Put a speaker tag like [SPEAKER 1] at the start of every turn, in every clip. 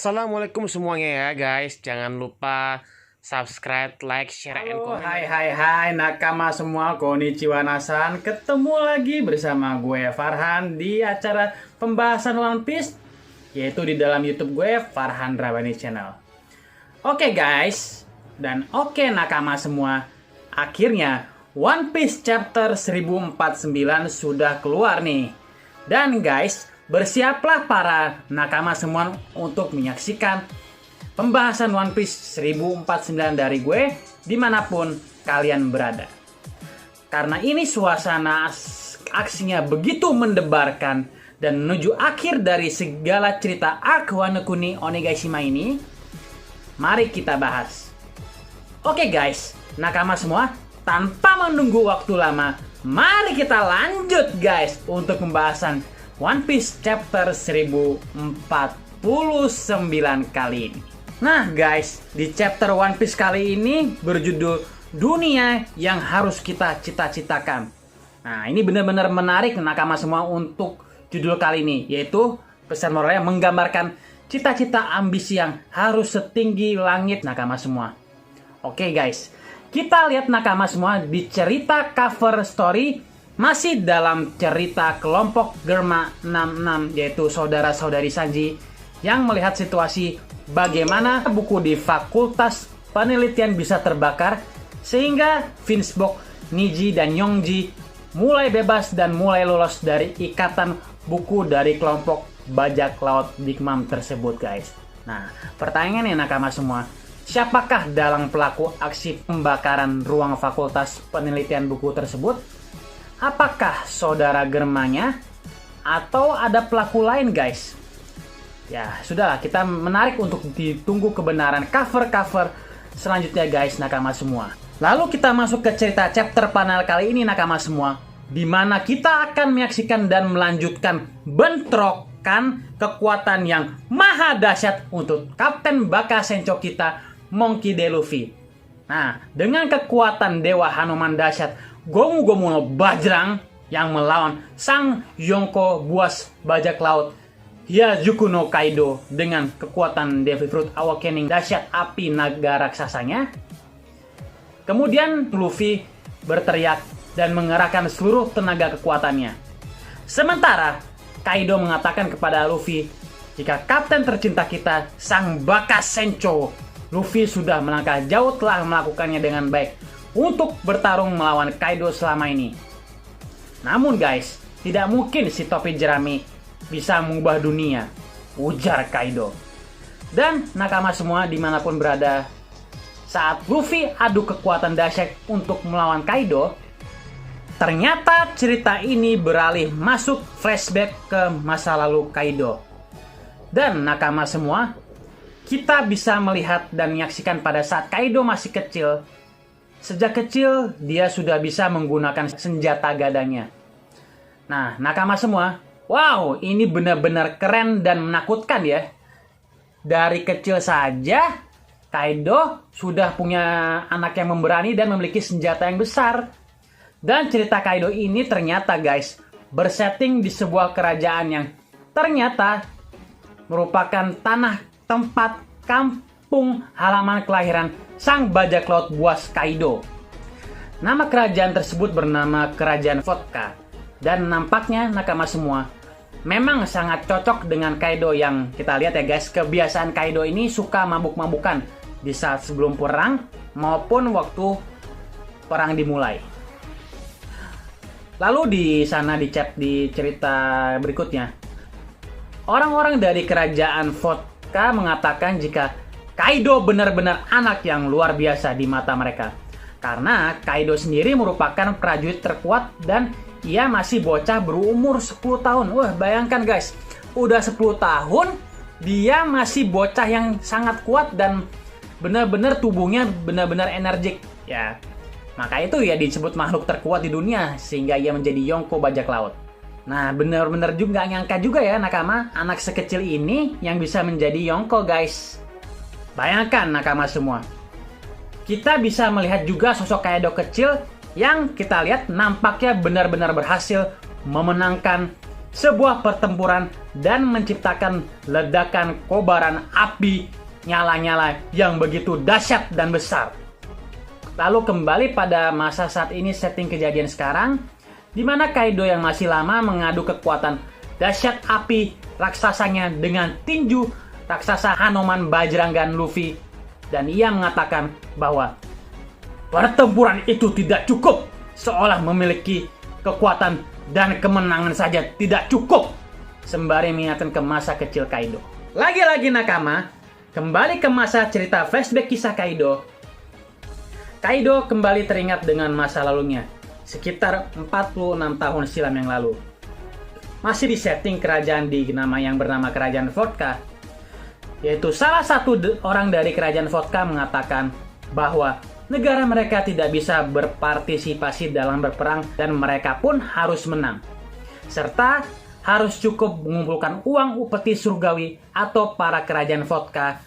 [SPEAKER 1] Assalamualaikum semuanya ya guys. Jangan lupa subscribe, like, share, and
[SPEAKER 2] Halo,
[SPEAKER 1] comment.
[SPEAKER 2] hai nakama semua, konnichiwa nasan. Ketemu lagi bersama gue Farhan di acara pembahasan One Piece, yaitu di dalam YouTube gue, Farhan Rawani Channel. Oke guys, dan oke nakama semua, akhirnya One Piece chapter 1049 sudah keluar nih. Dan guys, bersiaplah para nakama semua untuk menyaksikan pembahasan One Piece 1049 dari gue dimanapun kalian berada. Karena ini suasana aksinya begitu mendebarkan dan menuju akhir dari segala cerita arc Wano Kuni Onigashima ini, mari kita bahas. Oke guys, nakama semua, tanpa menunggu waktu lama, mari kita lanjut guys untuk pembahasan One Piece chapter 1049 kali ini. Nah guys, di chapter One Piece kali ini berjudul Dunia yang harus kita cita-citakan. Nah ini benar-benar menarik nakama semua untuk judul kali ini, yaitu pesan moralnya menggambarkan cita-cita ambisi yang harus setinggi langit nakama semua. Oke guys, kita lihat nakama semua di cerita cover story masih dalam cerita kelompok Germa 66, yaitu saudara-saudari Sanji yang melihat situasi bagaimana buku di Fakultas Penelitian bisa terbakar sehingga Vinsbok, Niji, dan Yongji mulai bebas dan mulai lolos dari ikatan buku dari kelompok bajak laut Big Mom tersebut guys. Nah, pertanyaannya nakama semua, siapakah dalam pelaku aksi pembakaran ruang Fakultas Penelitian buku tersebut? Apakah saudara Germanya atau ada pelaku lain guys? Ya sudahlah, kita menarik untuk ditunggu kebenaran cover-cover selanjutnya guys nakama semua. Lalu kita masuk ke cerita chapter panel kali ini nakama semua, di mana kita akan menyaksikan dan melanjutkan bentrokan kekuatan yang maha dahsyat untuk Kapten Baka Sencho kita, Monkey D. Luffy. Nah, dengan kekuatan Dewa Hanuman dahsyat Gomu Gomu no Bajrang yang melawan Sang Yonko buas bajak laut Hyajuku no Kaido dengan kekuatan Devil Fruit Awakening dahsyat api naga raksasanya. Kemudian Luffy berteriak dan mengerahkan seluruh tenaga kekuatannya. Sementara Kaido mengatakan kepada Luffy, jika kapten tercinta kita Sang Baka Sencho, Luffy sudah melangkah jauh telah melakukannya dengan baik untuk bertarung melawan Kaido selama ini. Namun guys, tidak mungkin si topi jerami bisa mengubah dunia, ujar Kaido. Dan nakama semua dimanapun berada, saat Luffy adu kekuatan dahsyat untuk melawan Kaido, ternyata cerita ini beralih masuk flashback ke masa lalu Kaido. Dan nakama semua, kita bisa melihat dan menyaksikan pada saat Kaido masih kecil. Sejak kecil, dia sudah bisa menggunakan senjata gadanya. Nah, nakama semua, wow, ini benar-benar keren dan menakutkan ya. Dari kecil saja, Kaido sudah punya anak yang memberani dan memiliki senjata yang besar. Dan cerita Kaido ini ternyata guys, bersetting di sebuah kerajaan yang ternyata merupakan tanah tempat kampung halaman kelahiran Sang bajak laut buas Kaido. Nama kerajaan tersebut bernama Kerajaan Vodka. Dan nampaknya nakama semua memang sangat cocok dengan Kaido yang kita lihat ya guys. Kebiasaan Kaido ini suka mabuk-mabukan di saat sebelum perang maupun waktu perang dimulai. Lalu di sana di cerita berikutnya, orang-orang dari Kerajaan Vodka mengatakan jika Kaido benar-benar anak yang luar biasa di mata mereka. Karena Kaido sendiri merupakan prajurit terkuat dan ia masih bocah berumur 10 tahun. Wah, bayangkan guys, udah 10 tahun dia masih bocah yang sangat kuat dan benar-benar tubuhnya benar-benar energik. Ya, maka itu ya disebut makhluk terkuat di dunia sehingga ia menjadi Yonko bajak laut. Nah, benar-benar juga nggak nyangka juga ya nakama, anak sekecil ini yang bisa menjadi Yonko guys. Bayangkan nakama semua, kita bisa melihat juga sosok Kaido kecil yang kita lihat nampaknya benar-benar berhasil memenangkan sebuah pertempuran dan menciptakan ledakan kobaran api nyala-nyala yang begitu dahsyat dan besar. Lalu kembali pada masa saat ini, setting kejadian sekarang, di mana Kaido yang masih lama mengadu kekuatan dahsyat api raksasanya dengan tinju raksasa Hanoman Bajrangan Luffy, dan ia mengatakan bahwa pertempuran itu tidak cukup, seolah memiliki kekuatan dan kemenangan saja tidak cukup, sembari mengingatkan ke masa kecil Kaido. Lagi-lagi nakama, kembali ke masa cerita flashback kisah Kaido. Kaido kembali teringat dengan masa lalunya, sekitar 46 tahun silam yang lalu. Masih di setting kerajaan yang bernama Kerajaan Vodka, yaitu salah satu orang dari Kerajaan Vodka mengatakan bahwa negara mereka tidak bisa berpartisipasi dalam berperang dan mereka pun harus menang, serta harus cukup mengumpulkan uang upeti surgawi atau para Kerajaan Vodka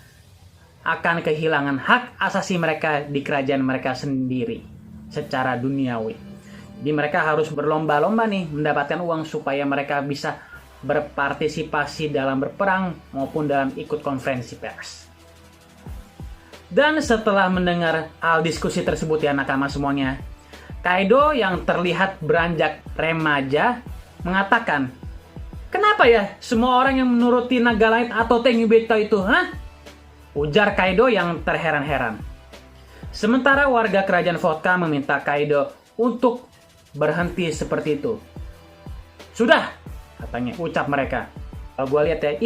[SPEAKER 2] akan kehilangan hak asasi mereka di kerajaan mereka sendiri secara duniawi. Jadi mereka harus berlomba-lomba nih mendapatkan uang supaya mereka bisa berpartisipasi dalam berperang maupun dalam ikut konferensi pers. Dan setelah mendengar hal diskusi tersebut ya nakama semuanya, Kaido yang terlihat beranjak remaja mengatakan, "Kenapa ya semua orang yang menuruti naga langit atau Tengyubito itu, hah?" Ujar Kaido yang terheran-heran. Sementara warga kerajaan Vodka meminta Kaido untuk berhenti seperti itu. "Sudah," katanya, ucap mereka. Kalau gue lihat ya,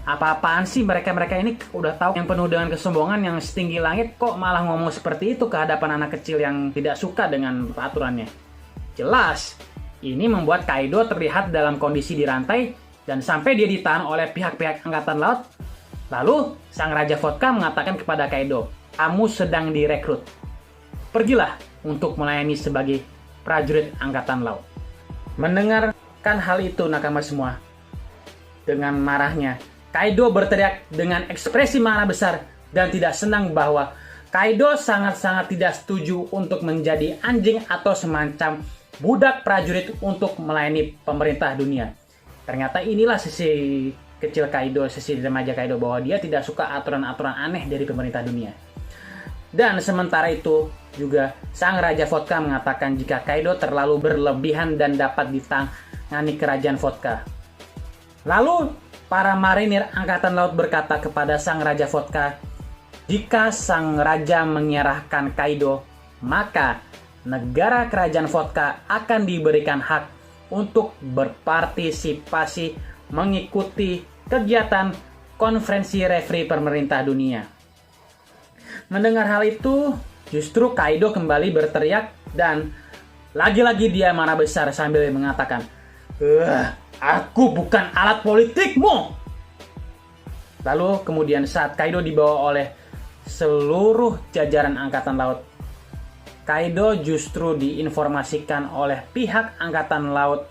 [SPEAKER 2] apa-apaan sih mereka ini udah tahu yang penuh dengan kesombongan yang setinggi langit kok malah ngomong seperti itu ke hadapan anak kecil yang tidak suka dengan peraturannya. Jelas, ini membuat Kaido terlihat dalam kondisi dirantai dan sampai dia ditahan oleh pihak-pihak angkatan laut. Lalu, sang Raja Vodka mengatakan kepada Kaido, "Kamu sedang direkrut. Pergilah untuk melayani sebagai prajurit angkatan laut." Mendengarkan hal itu nakama semua, dengan marahnya, Kaido berteriak dengan ekspresi marah besar dan tidak senang bahwa Kaido sangat-sangat tidak setuju untuk menjadi anjing atau semacam budak prajurit untuk melayani pemerintah dunia. Ternyata inilah sisi kecil Kaido, sisi remaja Kaido, bahwa dia tidak suka aturan-aturan aneh dari pemerintah dunia. Dan sementara itu juga sang Raja Vodka mengatakan jika Kaido terlalu berlebihan dan dapat ditangani kerajaan Vodka. Lalu para marinir angkatan laut berkata kepada sang Raja Vodka, jika sang raja menyerahkan Kaido, maka negara kerajaan Vodka akan diberikan hak untuk berpartisipasi mengikuti kegiatan konferensi referee pemerintah dunia. Mendengar hal itu, justru Kaido kembali berteriak dan lagi-lagi dia marah besar sambil mengatakan, "Aku bukan alat politikmu." Lalu kemudian saat Kaido dibawa oleh seluruh jajaran angkatan laut, Kaido justru diinformasikan oleh pihak angkatan laut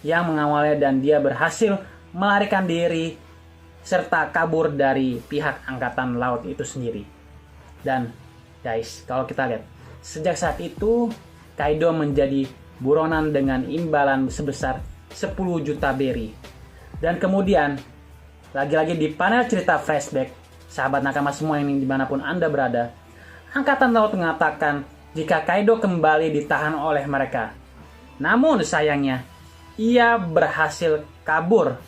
[SPEAKER 2] yang mengawalnya dan dia berhasil melarikan diri serta kabur dari pihak angkatan laut itu sendiri. Dan guys, kalau kita lihat, sejak saat itu Kaido menjadi buronan dengan imbalan sebesar 10 juta berry. Dan kemudian lagi-lagi di panel cerita flashback, sahabat nakama semua yang dimanapun Anda berada, angkatan laut mengatakan jika Kaido kembali ditahan oleh mereka. Namun sayangnya ia berhasil kabur.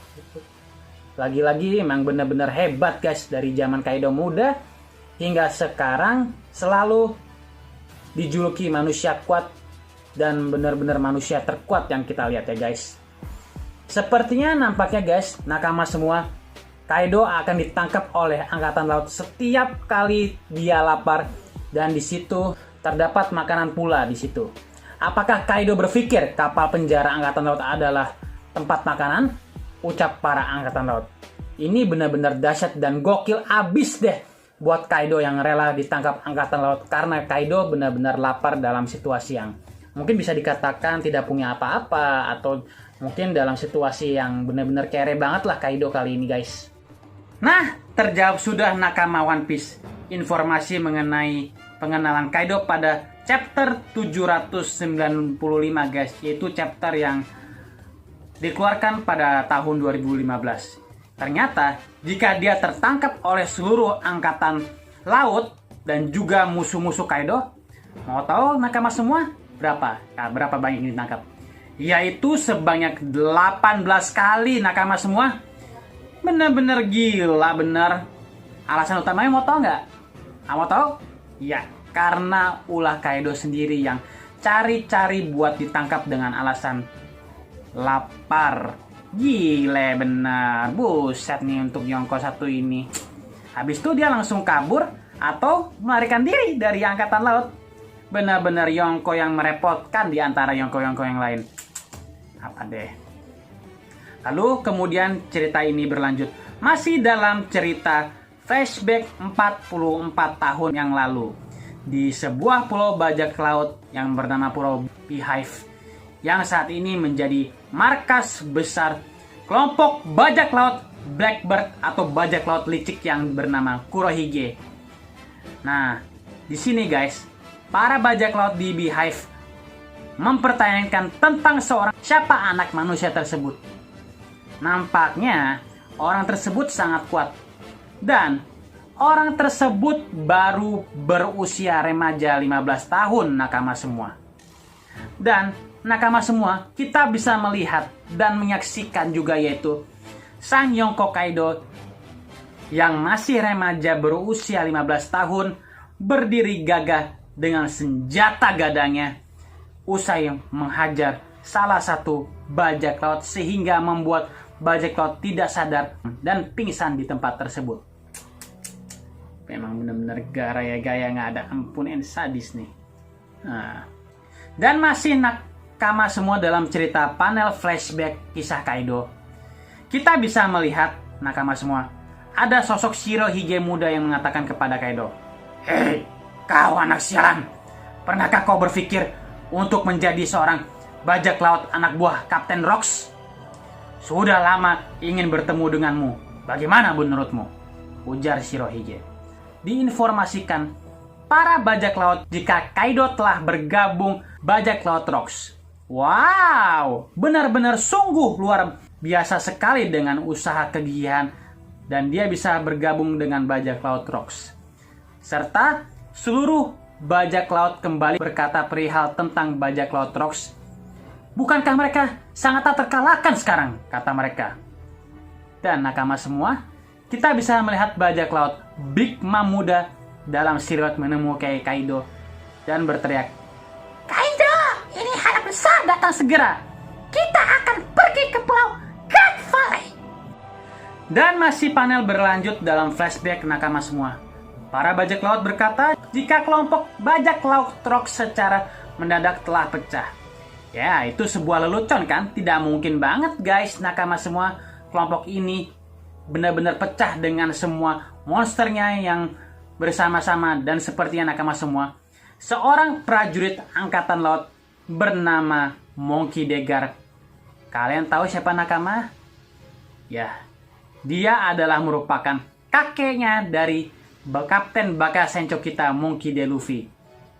[SPEAKER 2] Lagi-lagi emang benar-benar hebat guys, dari zaman Kaido muda hingga sekarang selalu dijuluki manusia kuat dan benar-benar manusia terkuat yang kita lihat ya guys. Sepertinya nampaknya guys, nakama semua, Kaido akan ditangkap oleh angkatan laut setiap kali dia lapar dan di situ terdapat makanan pula di situ. Apakah Kaido berpikir kapal penjara angkatan laut adalah tempat makanan? Ucap para angkatan laut. Ini benar-benar dahsyat dan gokil abis deh buat Kaido yang rela ditangkap angkatan laut karena Kaido benar-benar lapar dalam situasi yang mungkin bisa dikatakan tidak punya apa-apa atau mungkin dalam situasi yang benar-benar kere banget lah Kaido kali ini guys. Nah, terjawab sudah nakama One Piece informasi mengenai pengenalan Kaido pada chapter 795 guys, yaitu chapter yang dikeluarkan pada tahun 2015. Ternyata, jika dia tertangkap oleh seluruh angkatan laut dan juga musuh-musuh Kaido, mau tahu nakama semua berapa? Nah, berapa banyak yang ditangkap? Yaitu sebanyak 18 kali nakama semua. Bener-bener gila, bener. Alasan utamanya mau tahu nggak? Mau tahu? Ya, karena ulah Kaido sendiri yang cari-cari buat ditangkap dengan alasan lapar. Gile benar, buset nih untuk Yonko satu ini. Habis itu dia langsung kabur atau melarikan diri dari angkatan laut. Benar-benar Yonko yang merepotkan di antara Yonko-Yonko yang lain. Apa deh. Lalu kemudian cerita ini berlanjut. Masih dalam cerita flashback 44 tahun yang lalu. Di sebuah pulau bajak laut yang bernama Pulau Beehive. Yang saat ini menjadi markas besar kelompok bajak laut Blackbird atau bajak laut licik yang bernama Kurohige. Nah, di sini guys, para bajak laut di Beehive mempertanyakan tentang siapa anak manusia tersebut. Nampaknya orang tersebut sangat kuat dan orang tersebut baru berusia remaja 15 tahun nakama semua. Dan nakama semua, kita bisa melihat dan menyaksikan juga yaitu Sang Yonko Kaido yang masih remaja berusia 15 tahun berdiri gagah dengan senjata gadangnya usai menghajar salah satu bajak laut sehingga membuat bajak laut tidak sadar dan pingsan di tempat tersebut. Memang benar-benar gaya nggak ada ampun and sadis nih. Nah. Dan masih nakama semua dalam cerita panel flashback kisah Kaido. Kita bisa melihat nakama semua. Ada sosok Shirohige muda yang mengatakan kepada Kaido, "Hei, kau anak sialan. Pernahkah kau berpikir untuk menjadi seorang bajak laut anak buah Kapten Rocks? Sudah lama ingin bertemu denganmu. Bagaimana menurutmu?" ujar Shirohige. Diinformasikan para bajak laut jika Kaido telah bergabung bajak laut Rocks. Wow, benar-benar sungguh luar biasa sekali dengan usaha kegigihan dan dia bisa bergabung dengan bajak laut Rocks. Serta seluruh bajak laut kembali berkata perihal tentang bajak laut Rocks. Bukankah mereka sangat tak terkalahkan sekarang, kata mereka. Dan nakama semua, kita bisa melihat bajak laut Big Mom muda dalam siluet menemukan Kaido dan berteriak, "Kaido, ini hal besar datang segera. Kita akan pergi ke pulau God Valley." Dan masih panel berlanjut dalam flashback nakama semua. Para bajak laut berkata jika kelompok bajak laut Rocks secara mendadak telah pecah. Ya, itu sebuah lelucon kan? Tidak mungkin banget guys nakama semua kelompok ini benar-benar pecah dengan semua monsternya yang bersama-sama dan sepertinya nakama semua. Seorang prajurit angkatan laut bernama Monkey D. Garp. Kalian tahu siapa nakama? Ya, dia adalah merupakan kakeknya dari Kapten Baka Sencho kita Monkey D. Luffy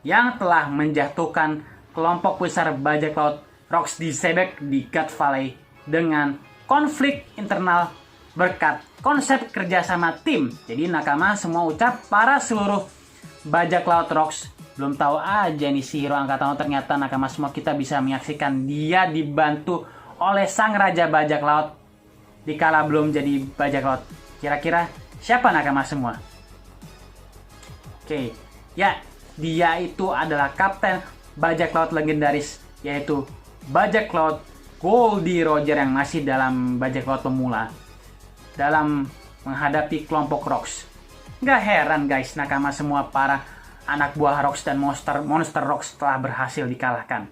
[SPEAKER 2] yang telah menjatuhkan kelompok besar bajak laut Rocks di Sebek di God Valley dengan konflik internal berkat konsep kerjasama tim. Jadi nakama semua ucap para seluruh bajak laut Rocks belum tahu aja nih si hero angkatan laut ternyata nakama semua kita bisa menyaksikan dia dibantu oleh sang raja bajak laut dikala belum jadi bajak laut. Kira-kira siapa nakama semua? Oke, ya dia itu adalah kapten bajak laut legendaris yaitu bajak laut Goldie Roger yang masih dalam bajak laut pemula dalam menghadapi kelompok Rocks. Gak heran guys nakama semua para anak buah Rocks dan monster Rocks telah berhasil dikalahkan.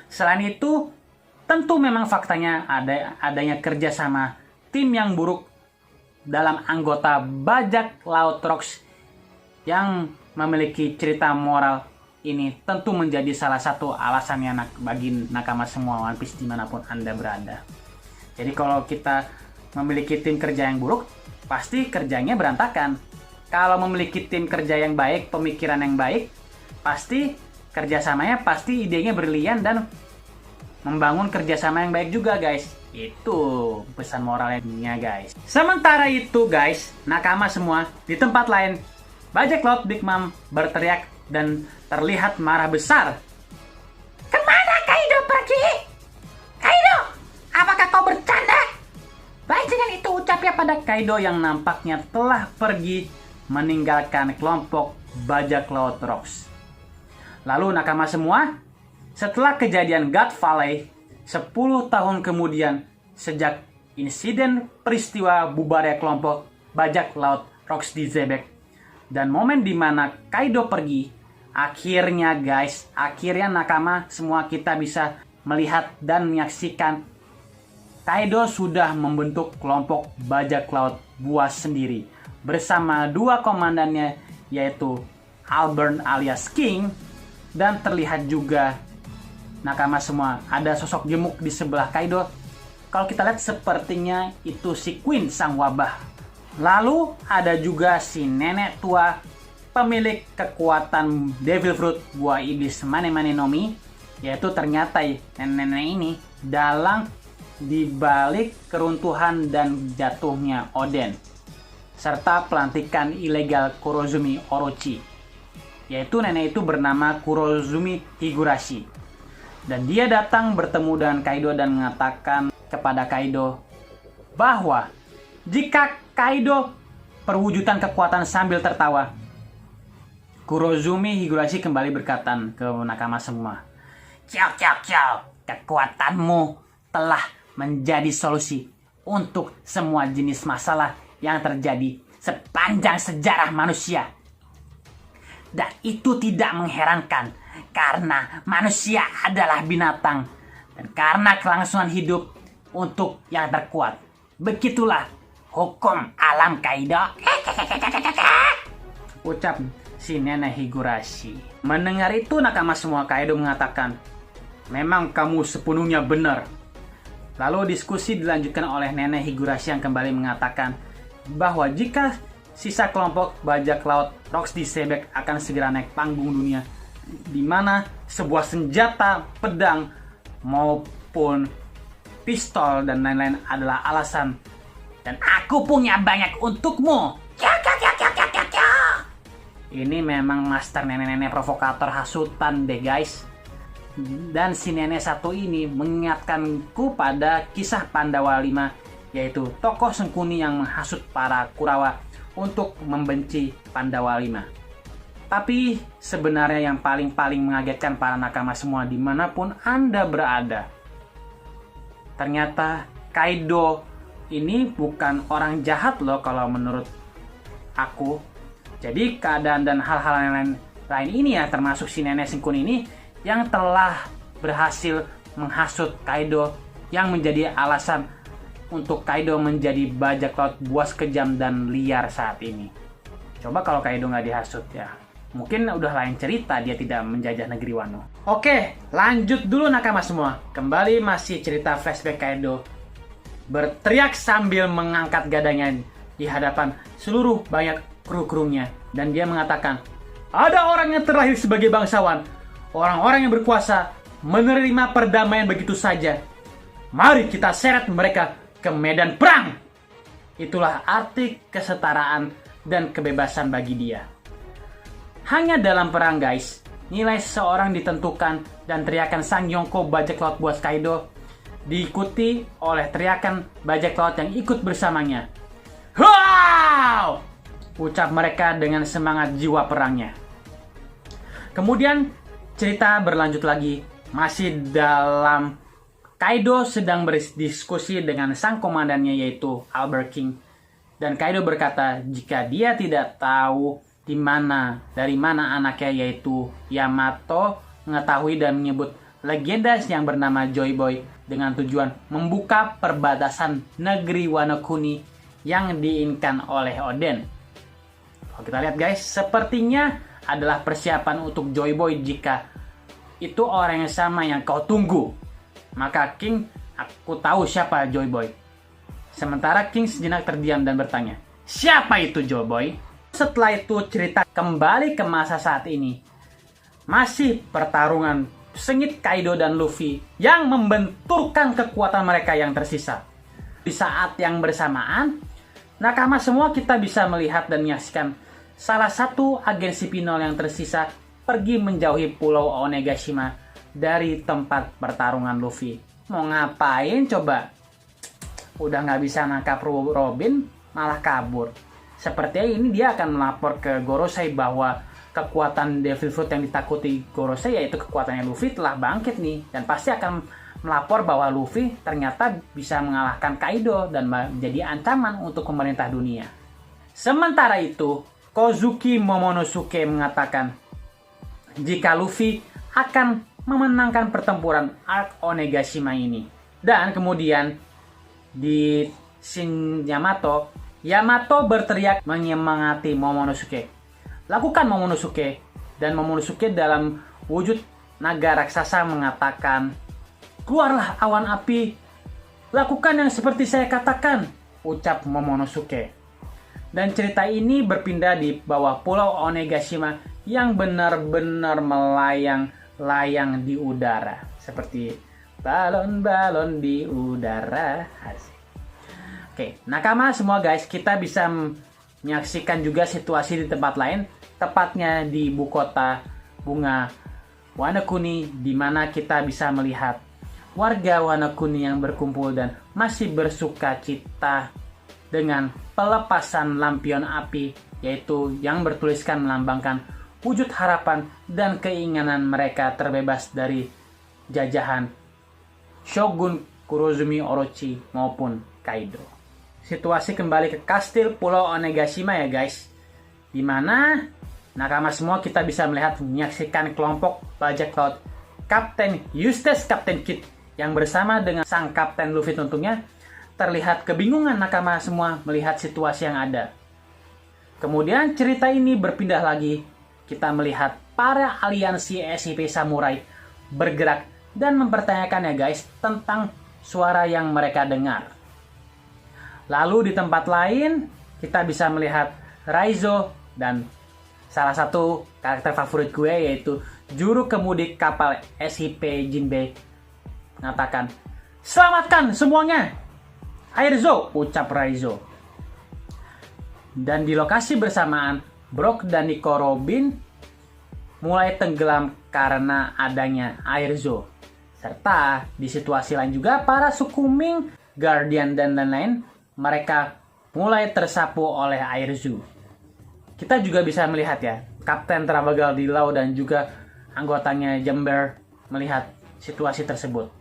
[SPEAKER 2] Selain itu, tentu memang faktanya adanya kerjasama tim yang buruk dalam anggota bajak laut Rocks yang memiliki cerita moral ini tentu menjadi salah satu alasannya bagi nakama semua One Piece dimanapun Anda berada. Jadi kalau kita memiliki tim kerja yang buruk, pasti kerjanya berantakan. Kalau memiliki tim kerja yang baik, pemikiran yang baik, pasti kerjasamanya, pasti idenya brilian dan membangun kerjasama yang baik juga guys. Itu pesan moralnya guys. Sementara itu guys, nakama semua di tempat lain, bajak laut Big Mom berteriak dan terlihat marah besar. Kemana Kaido pergi? Kaido, apakah kau bercanda? Baik dengan itu ucapnya pada Kaido yang nampaknya telah pergi meninggalkan kelompok bajak laut Rocks. Lalu nakama semua, setelah kejadian God Valley 10 tahun kemudian sejak insiden peristiwa bubarnya kelompok bajak laut Rocks di Zebek dan momen dimana Kaido pergi, akhirnya nakama semua kita bisa melihat dan menyaksikan Kaido sudah membentuk kelompok bajak laut buas sendiri bersama dua komandannya yaitu Albert alias King, dan terlihat juga nakama semua ada sosok gemuk di sebelah Kaido. Kalau kita lihat sepertinya itu si Queen sang wabah. Lalu ada juga si nenek tua pemilik kekuatan Devil Fruit buah iblis Mane Mane no Mi, yaitu ternyata nenek-nenek ini dalang di balik keruntuhan dan jatuhnya Oden serta pelantikan ilegal Kurozumi Orochi, yaitu nenek itu bernama Kurozumi Higurashi, dan dia datang bertemu dengan Kaido dan mengatakan kepada Kaido bahwa jika Kaido perwujudan kekuatan sambil tertawa, Kurozumi Higurashi kembali berkata ke nakama semua, "Ciao, kekuatanmu telah menjadi solusi untuk semua jenis masalah yang terjadi sepanjang sejarah manusia. Dan itu tidak mengherankan karena manusia adalah binatang dan karena kelangsungan hidup untuk yang terkuat. Begitulah hukum alam Kaido." Ucap si nenek Higurashi. Mendengar itu nakama semua Kaido mengatakan, "Memang kamu sepenuhnya benar." Lalu diskusi dilanjutkan oleh nenek Higurashi yang kembali mengatakan bahwa jika sisa kelompok bajak laut Rocks di Zebek akan segera naik panggung dunia, di mana sebuah senjata pedang maupun pistol dan lain-lain adalah alasan, dan aku punya banyak untukmu. Ini memang master nenek-nenek provokator hasutan deh guys. Dan si nenek satu ini mengingatkanku pada kisah Pandawa 5, yaitu tokoh Sengkuni yang menghasut para Kurawa untuk membenci Pandawa 5. Tapi sebenarnya yang paling mengagetkan para nakama semua dimanapun Anda berada, ternyata Kaido ini bukan orang jahat loh kalau menurut aku. Jadi keadaan dan hal-hal yang lain ini ya, termasuk si nenek Sengkuni ini yang telah berhasil menghasut Kaido, yang menjadi alasan untuk Kaido menjadi bajak laut buas kejam dan liar saat ini. Coba kalau Kaido nggak dihasut ya, mungkin udah lain cerita, dia tidak menjajah negeri Wano. Oke, lanjut dulu nakama semua. Kembali masih cerita flashback Kaido berteriak sambil mengangkat gadanya di hadapan seluruh banyak kru-krunya, dan dia mengatakan, "Ada orang yang terlahir sebagai bangsawan, orang-orang yang berkuasa menerima perdamaian begitu saja. Mari kita seret mereka ke medan perang." Itulah arti kesetaraan dan kebebasan bagi dia. Hanya dalam perang guys, nilai seseorang ditentukan, dan teriakan Sang Yonko bajak laut buas Kaido diikuti oleh teriakan bajak laut yang ikut bersamanya. "Wow!" ucap mereka dengan semangat jiwa perangnya. Kemudian cerita berlanjut lagi, masih dalam Kaido sedang berdiskusi dengan sang komandannya yaitu Albert King, dan Kaido berkata jika dia tidak tahu dari mana anaknya yaitu Yamato mengetahui dan menyebut legenda yang bernama Joy Boy dengan tujuan membuka perbatasan negeri Wano Kuni yang diinginkan oleh Oden. Kalau kita lihat guys, sepertinya adalah persiapan untuk Joy Boy. Jika itu orang yang sama yang kau tunggu, maka King, aku tahu siapa Joy Boy. Sementara King sejenak terdiam dan bertanya, "Siapa itu Joy Boy?" Setelah itu cerita kembali ke masa saat ini. Masih pertarungan sengit Kaido dan Luffy yang membenturkan kekuatan mereka yang tersisa. Di saat yang bersamaan, nakama semua kita bisa melihat dan menyaksikan salah satu agen Sipinol yang tersisa pergi menjauhi pulau Onegashima dari tempat pertarungan Luffy. Mau ngapain coba? Udah nggak bisa nangkap Robin, malah kabur. Sepertinya ini dia akan melapor ke Gorosei bahwa kekuatan Devil Fruit yang ditakuti Gorosei, yaitu kekuatannya Luffy, telah bangkit nih. Dan pasti akan melapor bahwa Luffy ternyata bisa mengalahkan Kaido dan menjadi ancaman untuk pemerintah dunia. Sementara itu, Kozuki Momonosuke mengatakan jika Luffy akan memenangkan pertempuran Arc Onegashima ini. Dan kemudian di scene Yamato berteriak menyemangati Momonosuke. Lakukan Momonosuke. Dan Momonosuke dalam wujud naga raksasa mengatakan, keluarlah awan api. Lakukan yang seperti saya katakan, ucap Momonosuke. Dan cerita ini berpindah di bawah pulau Onegashima yang benar-benar melayang-layang di udara. Seperti balon-balon di udara. Asik. Oke, nakama semua guys, kita bisa menyaksikan juga situasi di tempat lain, tepatnya di ibu kota bunga Wanakuni, di mana kita bisa melihat warga Wanakuni yang berkumpul dan masih bersuka cita dengan pelepasan lampion api, yaitu yang bertuliskan melambangkan wujud harapan dan keinginan mereka terbebas dari jajahan Shogun Kurozumi Orochi maupun Kaido. Situasi kembali ke kastil Pulau Onegashima ya guys, dimana nakama semua kita bisa melihat menyaksikan kelompok bajak laut Kapten Eustace Kapten Kid yang bersama dengan sang Kapten Luffy tentunya. Terlihat kebingungan nakama semua melihat situasi yang ada. Kemudian cerita ini berpindah lagi. Kita melihat para aliansi SCP Samurai bergerak dan mempertanyakan ya guys tentang suara yang mereka dengar. Lalu di tempat lain kita bisa melihat Raizo dan salah satu karakter favorit gue yaitu juru kemudi kapal SCP Jinbei mengatakan, "Selamatkan semuanya! Airzo," ucap Raizo. Dan di lokasi bersamaan, Brock dan Nico Robin mulai tenggelam karena adanya Airzo. Serta di situasi lain juga para suku Ming, Guardian dan lain-lain, mereka mulai tersapu oleh Airzo. Kita juga bisa melihat ya, Kapten Trabagal di Lau dan juga anggotanya Jember melihat situasi tersebut.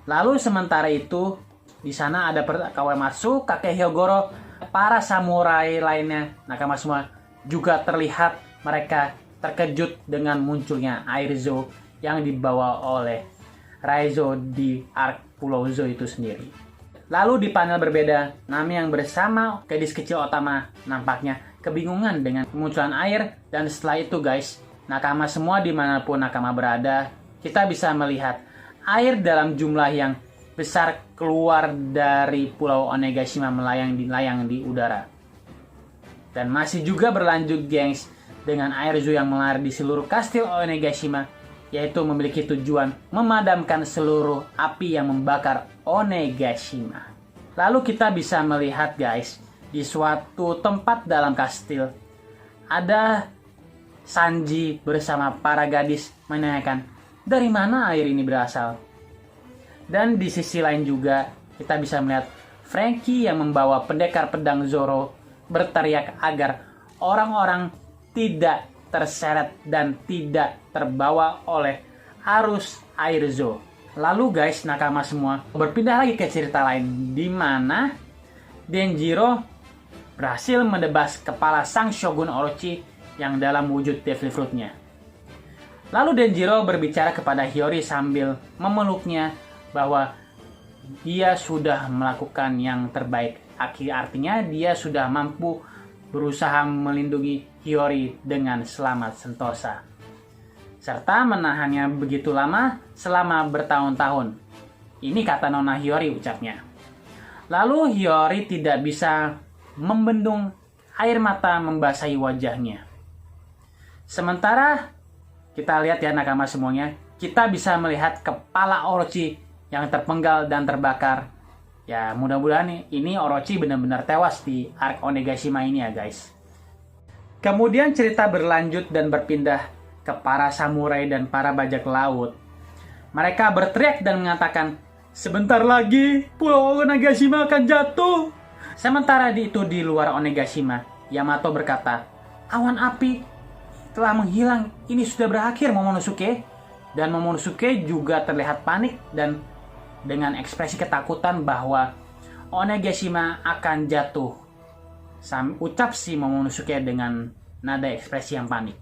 [SPEAKER 2] Lalu sementara itu, di sana ada Kawamatsu, Kakek Hyogoro, para samurai lainnya, nakama semua juga terlihat mereka terkejut dengan munculnya Airzo yang dibawa oleh Raizo di Arc Pulau Zo itu sendiri. Lalu di panel berbeda, Nami yang bersama gadis kecil Otama nampaknya kebingungan dengan kemunculan air. Dan setelah itu guys, nakama semua dimanapun nakama berada, kita bisa melihat air dalam jumlah yang besar keluar dari Pulau Onegashima melayang di udara. Dan masih juga berlanjut gengs dengan Airzo yang mengalir di seluruh kastil Onegashima, yaitu memiliki tujuan memadamkan seluruh api yang membakar Onegashima. Lalu kita bisa melihat guys, di suatu tempat dalam kastil ada Sanji bersama para gadis menanyakan, dari mana air ini berasal? Dan di sisi lain juga kita bisa melihat Franky yang membawa pendekar pedang Zoro berteriak agar orang-orang tidak terseret dan tidak terbawa oleh arus Airzo. Lalu guys, nakama semua berpindah lagi ke cerita lain di mana Denjiro berhasil menebas kepala sang Shogun Orochi yang dalam wujud Devil Fruit-nya. Lalu Denjiro berbicara kepada Hiyori sambil memeluknya bahwa dia sudah melakukan yang terbaik. Artinya dia sudah mampu berusaha melindungi Hiyori dengan selamat sentosa. Serta menahannya begitu lama selama bertahun-tahun. Ini kata Nona Hiyori ucapnya. Lalu Hiyori tidak bisa membendung air mata membasahi wajahnya. Sementara kita lihat ya nakama semuanya, kita bisa melihat kepala Orochi yang terpenggal dan terbakar. Ya, mudah-mudahan ini Orochi benar-benar tewas di arc Onigashima ini ya guys. Kemudian cerita berlanjut dan berpindah ke para samurai dan para bajak laut. Mereka berteriak dan mengatakan, "Sebentar lagi Pulau Onigashima akan jatuh." Sementara itu di luar Onigashima, Yamato berkata, "Awan api telah menghilang, ini sudah berakhir Momonosuke." Dan Momonosuke juga terlihat panik dan dengan ekspresi ketakutan bahwa Onigashima akan jatuh. Ucap si Momonosuke dengan nada ekspresi yang panik.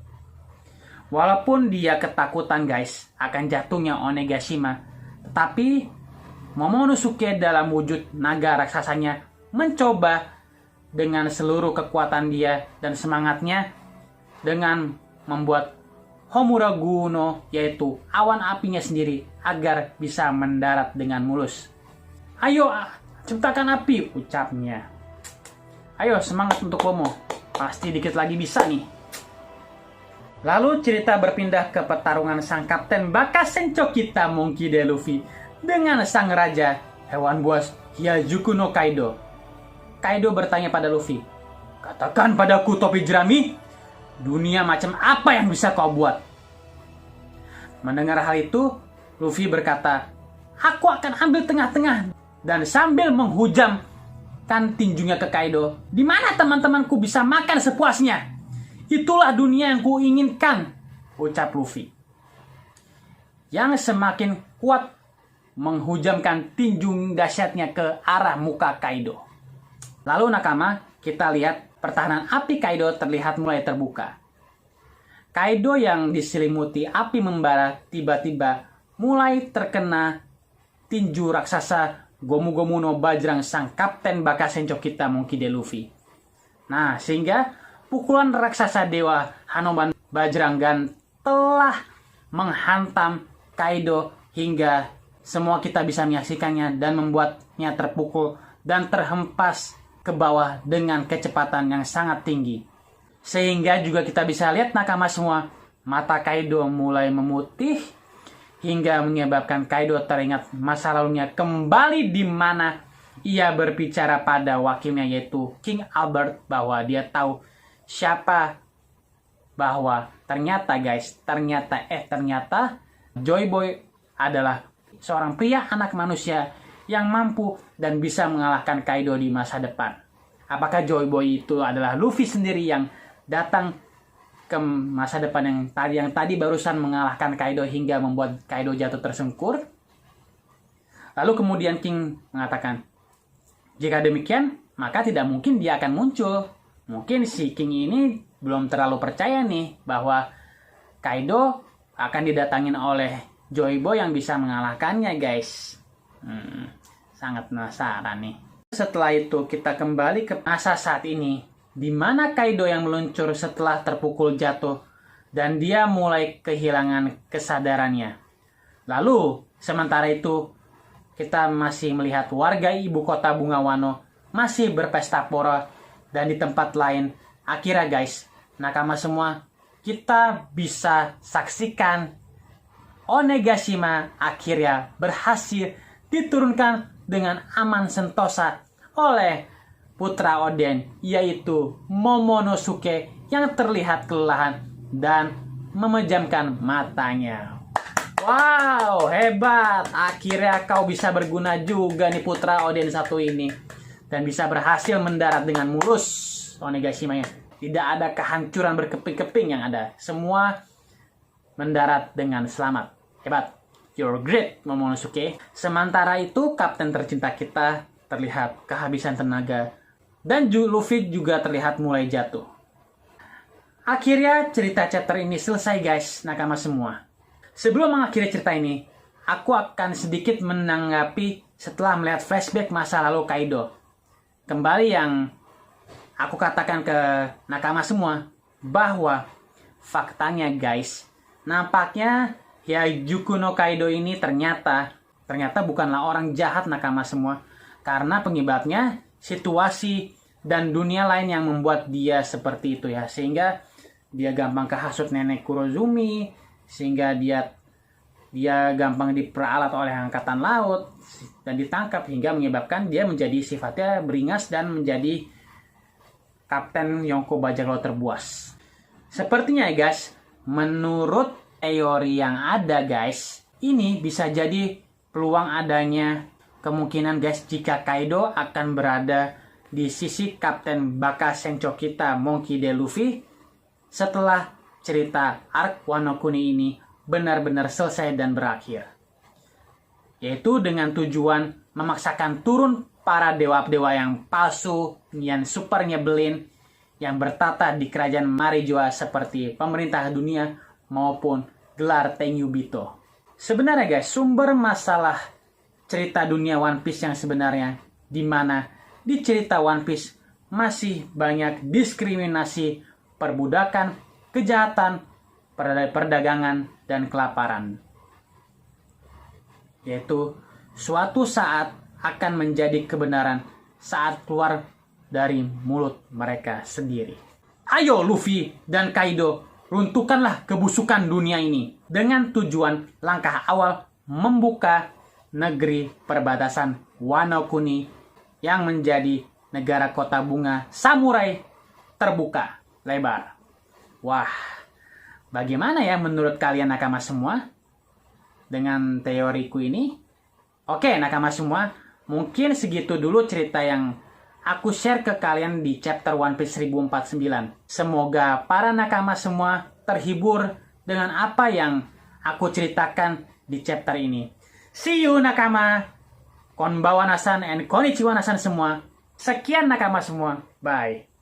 [SPEAKER 2] Walaupun dia ketakutan guys akan jatuhnya Onigashima, tetapi Momonosuke dalam wujud naga raksasanya mencoba dengan seluruh kekuatan dia dan semangatnya dengan membuat Homuragu no, yaitu awan apinya sendiri, agar bisa mendarat dengan mulus. "Ayo, ciptakan api," ucapnya. "Ayo, semangat untuk Momo. Pasti dikit lagi bisa nih." Lalu cerita berpindah ke pertarungan sang kapten Bakasencho kita Monkey D. Luffy dengan sang raja hewan buas Hyajuku no Kaido. Kaido bertanya pada Luffy, "Katakan padaku topi jerami, dunia macam apa yang bisa kau buat?" Mendengar hal itu, Luffy berkata, "Aku akan ambil tengah-tengah." Dan sambil menghujamkan tinjunya ke Kaido, "Di mana teman-temanku bisa makan sepuasnya? Itulah dunia yang kuinginkan," ucap Luffy. Yang semakin kuat menghujamkan tinju dahsyatnya ke arah muka Kaido. Lalu nakama, kita lihat pertahanan api Kaido terlihat mulai terbuka. Kaido yang diselimuti api membara tiba-tiba mulai terkena tinju raksasa Gomu Gomu no Bajrang sang kapten Bakasencho kita Monkey D. Luffy. Nah, sehingga pukulan raksasa dewa Hanoban Bajrangan telah menghantam Kaido hingga semua kita bisa menyaksikannya dan membuatnya terpukul dan terhempas ke bawah dengan kecepatan yang sangat tinggi. Sehingga juga kita bisa lihat nakama semua, mata Kaido mulai memutih hingga menyebabkan Kaido teringat masa lalunya kembali di mana ia berbicara pada wakilnya yaitu King Albert bahwa dia tahu siapa, bahwa ternyata Joy Boy adalah seorang pria anak manusia yang mampu dan bisa mengalahkan Kaido di masa depan. Apakah Joy Boy itu adalah Luffy sendiri yang datang ke masa depan yang tadi barusan mengalahkan Kaido hingga membuat Kaido jatuh tersungkur? Lalu kemudian King mengatakan, jika demikian, maka tidak mungkin dia akan muncul. Mungkin si King ini belum terlalu percaya nih bahwa Kaido akan didatangin oleh Joy Boy yang bisa mengalahkannya, guys. Sangat penasaran nih. Setelah itu kita kembali ke masa saat ini, di mana Kaido yang meluncur setelah terpukul jatuh dan dia mulai kehilangan kesadarannya. Lalu sementara itu kita masih melihat warga ibu kota Bunga Wano masih berpesta pora, dan di tempat lain akhirnya guys, nakama semua, kita bisa saksikan Onigashima akhirnya berhasil diturunkan dengan aman sentosa oleh putra Oden, yaitu Momonosuke yang terlihat kelelahan dan memejamkan matanya. Wow, hebat! Akhirnya kau bisa berguna juga nih putra Oden satu ini, dan bisa berhasil mendarat dengan mulus Onigashima-nya. Tidak ada kehancuran berkeping-keping yang ada. Semua mendarat dengan selamat. Hebat. You're great, Momonosuke. Sementara itu, kapten tercinta kita terlihat kehabisan tenaga. Dan Luffy juga terlihat mulai jatuh. Akhirnya cerita chapter ini selesai guys, nakama semua. Sebelum mengakhiri cerita ini, aku akan sedikit menanggapi setelah melihat flashback masa lalu Kaido. Kembali yang aku katakan ke nakama semua, bahwa faktanya guys, nampaknya Hyajuku no Kaido ini ternyata bukanlah orang jahat nakama semua. Karena penyebabnya situasi dan dunia lain yang membuat dia seperti itu ya. Sehingga dia gampang kehasut nenek Kurozumi, sehingga dia dia gampang diperalat oleh angkatan laut dan ditangkap hingga menyebabkan dia menjadi sifatnya beringas dan menjadi Kapten Yonko bajak laut terbuas. Sepertinya ya guys, menurut teori yang ada guys, ini bisa jadi peluang adanya kemungkinan guys jika Kaido akan berada di sisi Kapten Baka Sencho kita Monkey D. Luffy setelah cerita arc Wano Kuni ini benar-benar selesai dan berakhir. Yaitu dengan tujuan memaksakan turun para dewa-dewa yang palsu, yang super nyebelin, yang bertata di kerajaan Marijoa seperti pemerintah dunia maupun gelar Tengyubito. Sebenarnya guys, sumber masalah cerita dunia One Piece yang sebenarnya di mana di cerita One Piece masih banyak diskriminasi, perbudakan, kejahatan, perdagangan, dan kelaparan. Yaitu suatu saat akan menjadi kebenaran saat keluar dari mulut mereka sendiri. Ayo Luffy dan Kaido, runtuhkanlah kebusukan dunia ini dengan tujuan langkah awal membuka negeri perbatasan Wano Kuni yang menjadi negara kota bunga samurai terbuka lebar. Wah, bagaimana ya menurut kalian nakama semua dengan teoriku ini? Oke nakama semua, mungkin segitu dulu cerita yang aku share ke kalian di chapter One Piece 1049. Semoga para nakama semua terhibur dengan apa yang aku ceritakan di chapter ini. See you nakama. Konbawa nasan and konnichiwa nasan semua. Sekian nakama semua. Bye.